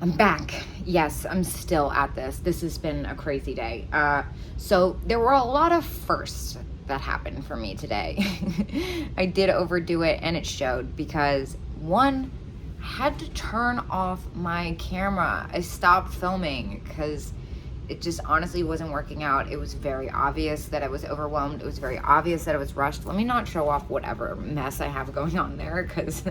I'm back. Yes, I'm still at this. This has been a crazy day. So there were a lot of firsts that happened for me today. I did overdo it and it showed because one, I had to turn off my camera. I stopped filming because it just honestly wasn't working out. It was very obvious that I was overwhelmed. It was very obvious that I was rushed. Let me not show off whatever mess I have going on there because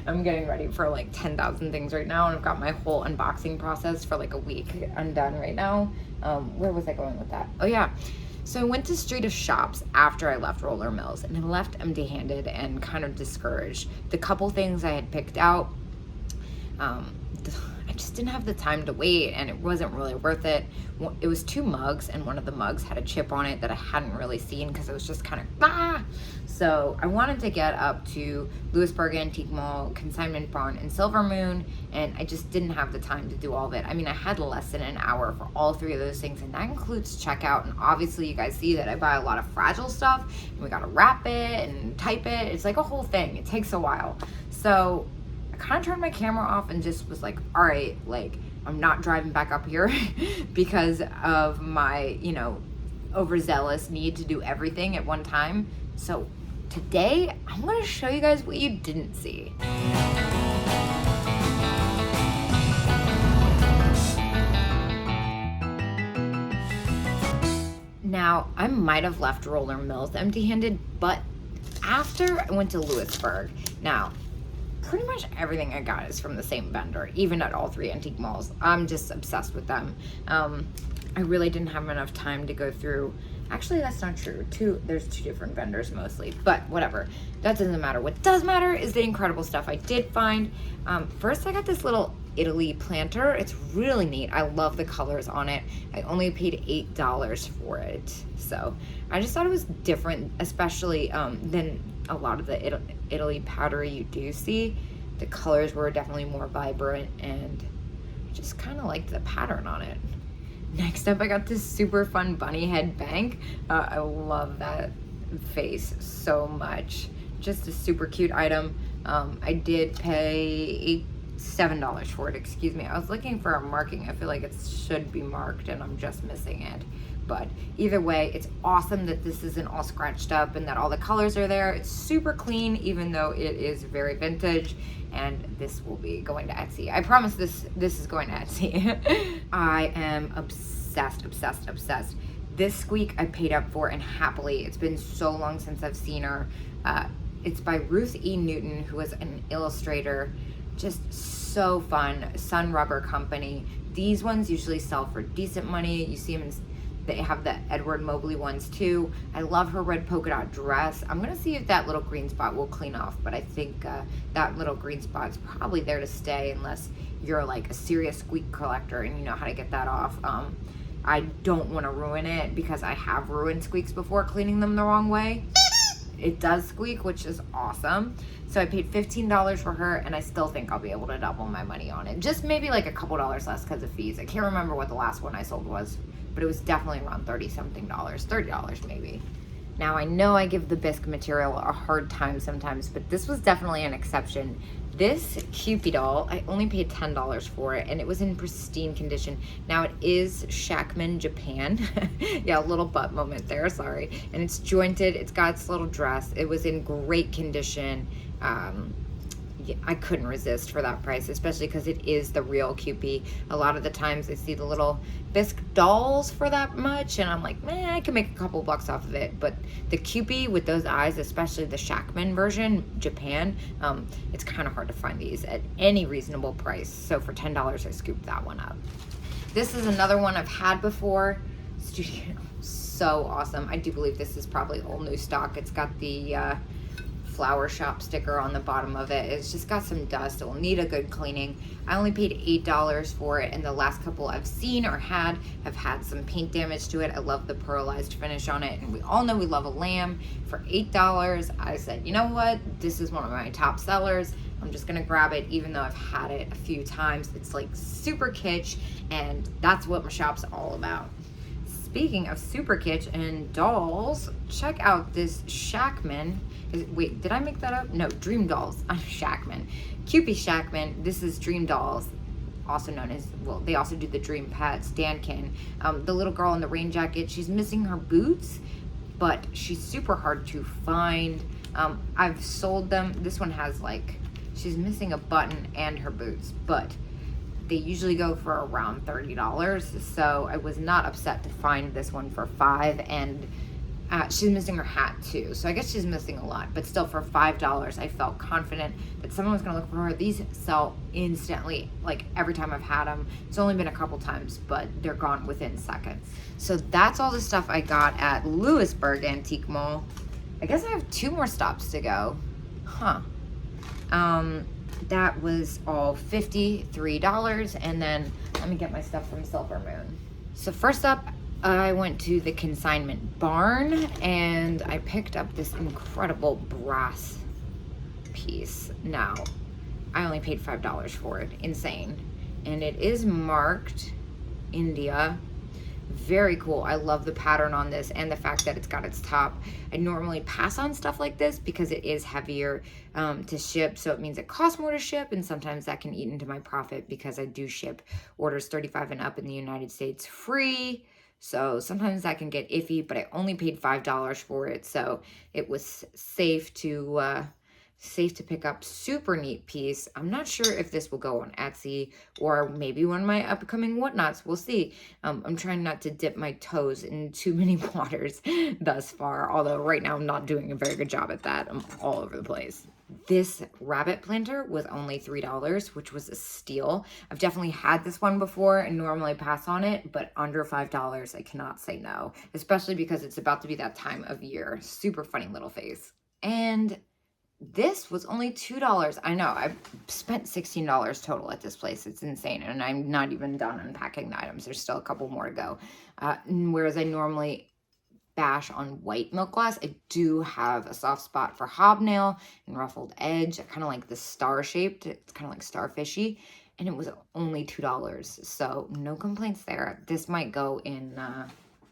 I'm getting ready for like 10,000 things right now, and I've got my whole unboxing process for like a week undone right now. Where was I going with that? Oh yeah. So I went to Street of Shops after I left Roller Mills, and I left empty-handed and kind of discouraged. The couple things I had picked out, I just didn't have the time to wait, and it wasn't really worth it. It was 2 mugs, and one of the mugs had a chip on it that I hadn't really seen because it was just kind of So I wanted to get up to Louisburg Antique Mall, Consignment Barn, and Silver Moon, and I just didn't have the time to do all of it. I mean, I had less than an hour for all 3 of those things, and that includes checkout. And obviously you guys see that I buy a lot of fragile stuff, and we gotta wrap it and type it. It's like a whole thing. It takes a while. So kind of turned my camera off and just was like, all right, like, I'm not driving back up here because of my, overzealous need to do everything at one time. So today I'm going to show you guys what you didn't see. Now, I might have left Roller Mills empty-handed, but after I went to Louisburg, now pretty much everything I got is from the same vendor, even at all 3 antique malls. I'm just obsessed with them. I really didn't have enough time to go through. Actually, that's not true. There's 2 different vendors mostly, but whatever. That doesn't matter. What does matter is the incredible stuff I did find. First, I got this little Italy planter. It's really neat. I love the colors on it. I only paid $8 for it. So I just thought it was different, especially than a lot of the Italy powdery you do see. The colors were definitely more vibrant, and I just kind of liked the pattern on it. Next up, I got this super fun bunny head bank. I love that face so much. Just a super cute item. I did pay $7 for it, excuse me. I was looking for a marking. I feel like it should be marked and I'm just missing it. But either way, it's awesome that this isn't all scratched up and that all the colors are there. It's super clean, even though it is very vintage. And this will be going to Etsy. I promise this is going to Etsy. I am obsessed. This squeak I paid up for, and happily. It's been so long since I've seen her. It's by Ruth E. Newton, who was an illustrator. Just so fun. Sun Rubber Company. These ones usually sell for decent money. You see them in, they have the Edward Mobley ones too. I love her red polka dot dress. I'm gonna see if that little green spot will clean off, but I think that little green spot's probably there to stay unless you're like a serious squeak collector and you know how to get that off. I don't want to ruin it because I have ruined squeaks before cleaning them the wrong way. It does squeak, which is awesome. So I paid $15 for her, and I still think I'll be able to double my money on it. Just maybe like a couple dollars less because of fees. I can't remember what the last one I sold was, but it was definitely around $30-something, $30 maybe. Now I know I give the bisque material a hard time sometimes, but this was definitely an exception. This Cupid doll, I only paid $10 for it, and it was in pristine condition. Now it is Shackman, Japan. Yeah, a little butt moment there, sorry. And it's jointed, it's got its little dress. It was in great condition. Yeah, I couldn't resist for that price, especially because it is the real Cupid. A lot of the times I see the little bisque dolls for that much, and I'm like, I can make a couple bucks off of it. But the Cupid with those eyes, especially the Shackman version, Japan, it's kind of hard to find these at any reasonable price. So for $10, I scooped that one up. This is another one I've had before. Studio, so awesome. I do believe this is probably all new stock. It's got the flower shop sticker on the bottom of it. It's just got some dust. It will need a good cleaning. I only paid $8 for it, and the last couple I've seen or had have had some paint damage to it. I love the pearlized finish on it, and we all know we love a lamb. For $8, I said, you know what? This is one of my top sellers. I'm just gonna grab it, even though I've had it a few times. It's like super kitsch, and that's what my shop's all about. Speaking of super kitsch and dolls, check out this Shackman. Wait, did I make that up? No, Dream Dolls. I'm Shackman. Cupid Shackman. This is Dream Dolls. also known as, well, they also do the Dream Pets, Dankin. The little girl in the rain jacket, she's missing her boots, but she's super hard to find. I've sold them. This one has like, she's missing a button and her boots, but they usually go for around $30. So I was not upset to find this one for $5, and she's missing her hat too. So I guess she's missing a lot, but still for $5, I felt confident that someone was gonna look for her. These sell instantly, like every time I've had them. It's only been a couple times, but they're gone within seconds. So that's all the stuff I got at Louisburg Antique Mall. I guess I have 2 more stops to go. Huh. That was all $53, and then let me get my stuff from Silver Moon. So first up, I went to the Consignment barn, and I picked up this incredible brass piece. Now, I only paid $5 for it. Insane. And it is marked India. Very cool. I love the pattern on this and the fact that it's got its top. I normally pass on stuff like this because it is heavier to ship, so it means it costs more to ship, and sometimes that can eat into my profit because I do ship orders 35 and up in the United States free. So sometimes that can get iffy, but I only paid $5 for it, so it was safe to pick up. Super neat piece. I'm not sure if this will go on Etsy or maybe one of my upcoming whatnots. We'll see. I'm trying not to dip my toes in too many waters thus far, although right now I'm not doing a very good job at that. I'm all over the place. This rabbit planter was only $3, which was a steal. I've definitely had this one before and normally pass on it, but under $5, I cannot say no, especially because it's about to be that time of year. Super funny little face. And this was only $2. I know, I've spent $16 total at this place. It's insane, and I'm not even done unpacking the items. There's still a couple more to go. Whereas I normally bash on white milk glass, I do have a soft spot for hobnail and ruffled edge. I kind of like the star shaped. It's kind of like starfishy, and it was only $2. So no complaints there. This might go in,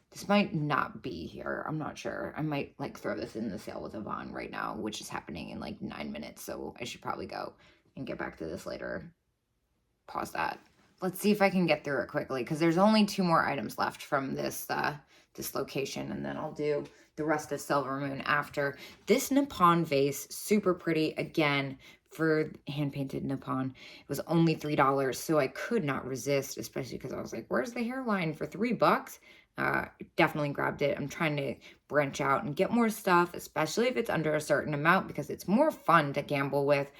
this might not be here. I'm not sure. I might like throw this in the sale with Yvonne right now, which is happening in like 9 minutes. So I should probably go and get back to this later. Pause that. Let's see if I can get through it quickly, because there's only 2 more items left from this this location, and then I'll do the rest of Silver Moon after. This Nippon vase, super pretty. Again, for hand-painted Nippon, it was only $3, so I could not resist, especially because I was like, where's the hairline for $3? Definitely grabbed it. I'm trying to branch out and get more stuff, especially if it's under a certain amount, because it's more fun to gamble with,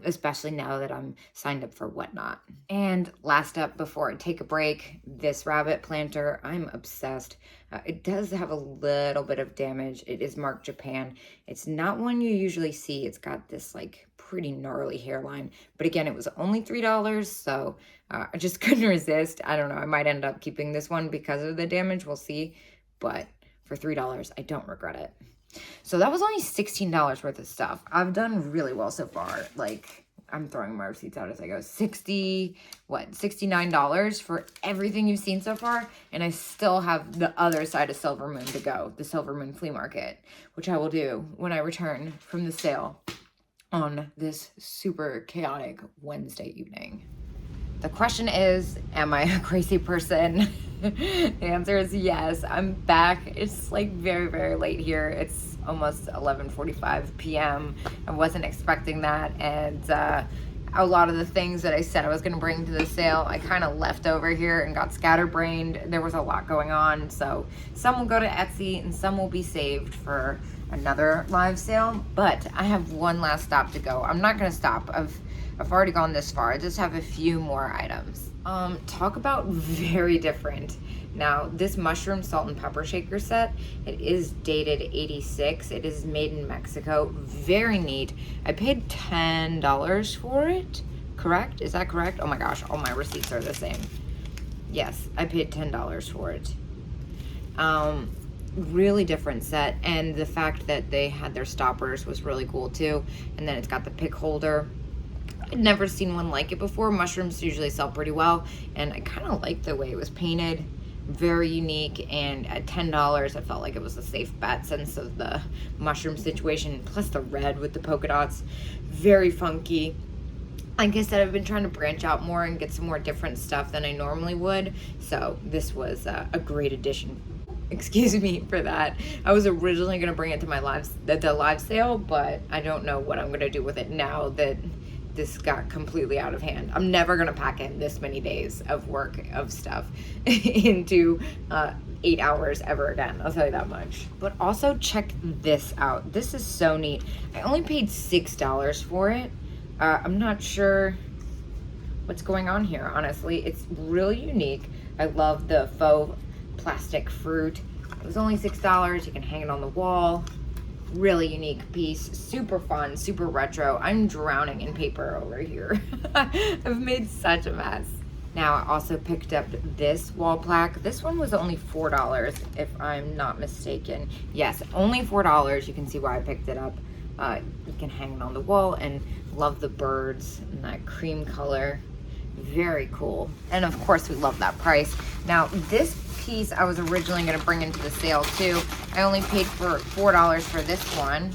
especially now that I'm signed up for Whatnot. And last up before I take a break, this rabbit planter, I'm obsessed. It does have a little bit of damage. It is marked Japan. It's not one you usually see. It's got this like pretty gnarly hairline, but again, it was only $3, so I just couldn't resist. I don't know, I might end up keeping this one because of the damage, we'll see, but for $3, I don't regret it. So that was only $16 worth of stuff. I've done really well so far. Like, I'm throwing my receipts out as I go. $69 for everything you've seen so far, and I still have the other side of Silver Moon to go, the Silver Moon flea market, which I will do when I return from the sale on this super chaotic Wednesday evening. The question is, am I a crazy person? The answer is yes. I'm back. It's like very, very late here. It's almost 11:45 p.m. I wasn't expecting that, and a lot of the things that I said I was going to bring to the sale, I kind of left over here and got scatterbrained. There was a lot going on, so some will go to Etsy and some will be saved for another live sale, but I have one last stop to go. I'm not going to stop. I've already gone this far. I just have a few more items. Talk about very different. Now, this mushroom salt and pepper shaker set, it is dated 86. It is made in Mexico. Very neat. I paid $10 for it. Correct? Is that correct? Oh my gosh, all my receipts are the same. Yes, I paid $10 for it. Really different set, and the fact that they had their stoppers was really cool too. And then it's got the pick holder. I'd never seen one like it before. Mushrooms usually sell pretty well, and I kind of like the way it was painted. Very unique, and at $10 I felt like it was a safe bet since of the mushroom situation, plus the red with the polka dots. Very funky. Like I said, I've been trying to branch out more and get some more different stuff than I normally would. So this was a great addition. Excuse me for that. I was originally going to bring it to my the live sale, but I don't know what I'm going to do with it now that this got completely out of hand. I'm never going to pack in this many days of work of stuff into 8 hours ever again. I'll tell you that much. But also check this out. This is so neat. I only paid $6 for it. I'm not sure what's going on here, honestly. It's really unique. I love the faux plastic fruit. It was only $6. You can hang it on the wall. Really unique piece. Super fun, super retro. I'm drowning in paper over here. I've made such a mess. Now I also picked up this wall plaque. This one was only $4 if I'm not mistaken. Yes, only $4. You can see why I picked it up. You can hang it on the wall, and love the birds and that cream color. Very cool. And of course we love that price. Now this piece I was originally going to bring into the sale too. I only paid for $4 for this one.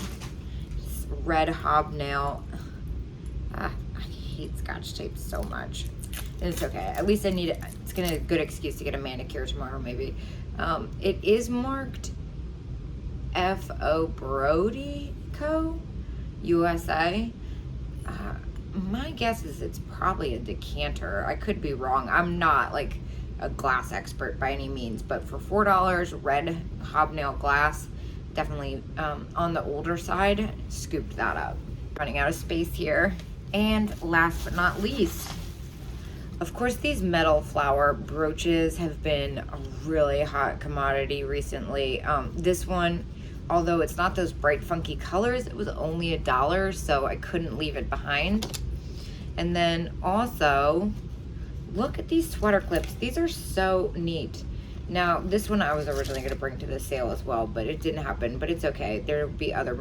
It's red hobnail. I hate Scotch tape so much. It's okay. At least I need it. It's gonna be a good excuse to get a manicure tomorrow maybe. It is marked F.O. Brody Co. USA. My guess is it's probably a decanter. I could be wrong. I'm not like a glass expert by any means, but for $4, red hobnail glass, definitely on the older side. Scooped that up. Running out of space here. And last but not least, of course, these metal flower brooches have been a really hot commodity recently. This one, although it's not those bright funky colors, it was only $1, so I couldn't leave it behind. And then also, look at these sweater clips. These are so neat. Now, this one I was originally going to bring to the sale as well, but it didn't happen. But it's okay. There will be other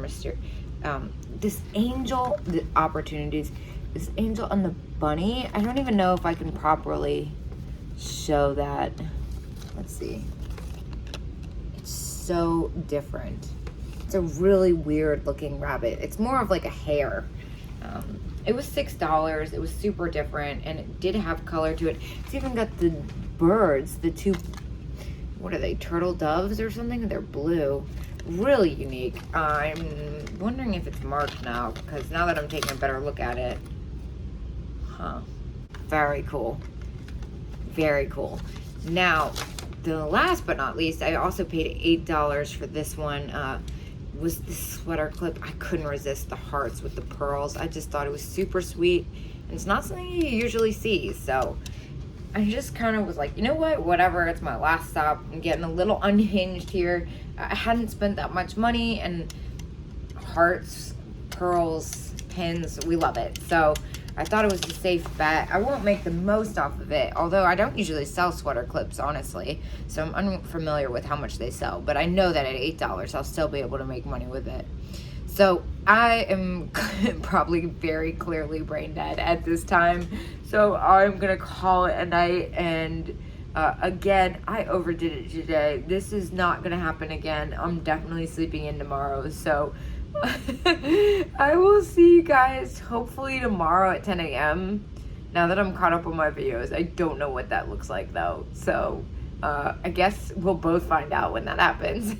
this angel, the opportunities. This angel and the bunny. I don't even know if I can properly show that. Let's see. It's so different. It's a really weird looking rabbit. It's more of like a hare. It was $6. It was super different, and it did have color to it. It's even got the birds, the two, what are they, turtle doves or something? They're blue. Really unique. I'm wondering if it's marked now, because now that I'm taking a better look at it. Huh. Very cool. Very cool. Now, the last but not least, I also paid $8 for this one. Was this sweater clip. I couldn't resist the hearts with the pearls. I just thought it was super sweet, and it's not something you usually see, so I just kind of was like, you know what, whatever, it's my last stop. I'm getting a little unhinged here. I hadn't spent that much money, and hearts, pearls, pins, we love it. So I thought it was a safe bet. I won't make the most off of it, although I don't usually sell sweater clips, honestly. So I'm unfamiliar with how much they sell, but I know that at $8, I'll still be able to make money with it. So I am probably very clearly brain dead at this time. So I'm gonna call it a night, and again, I overdid it today. This is not gonna happen again. I'm definitely sleeping in tomorrow, so I will see you guys hopefully tomorrow at 10 a.m. Now that I'm caught up on my videos, I don't know what that looks like though. So I guess we'll both find out when that happens.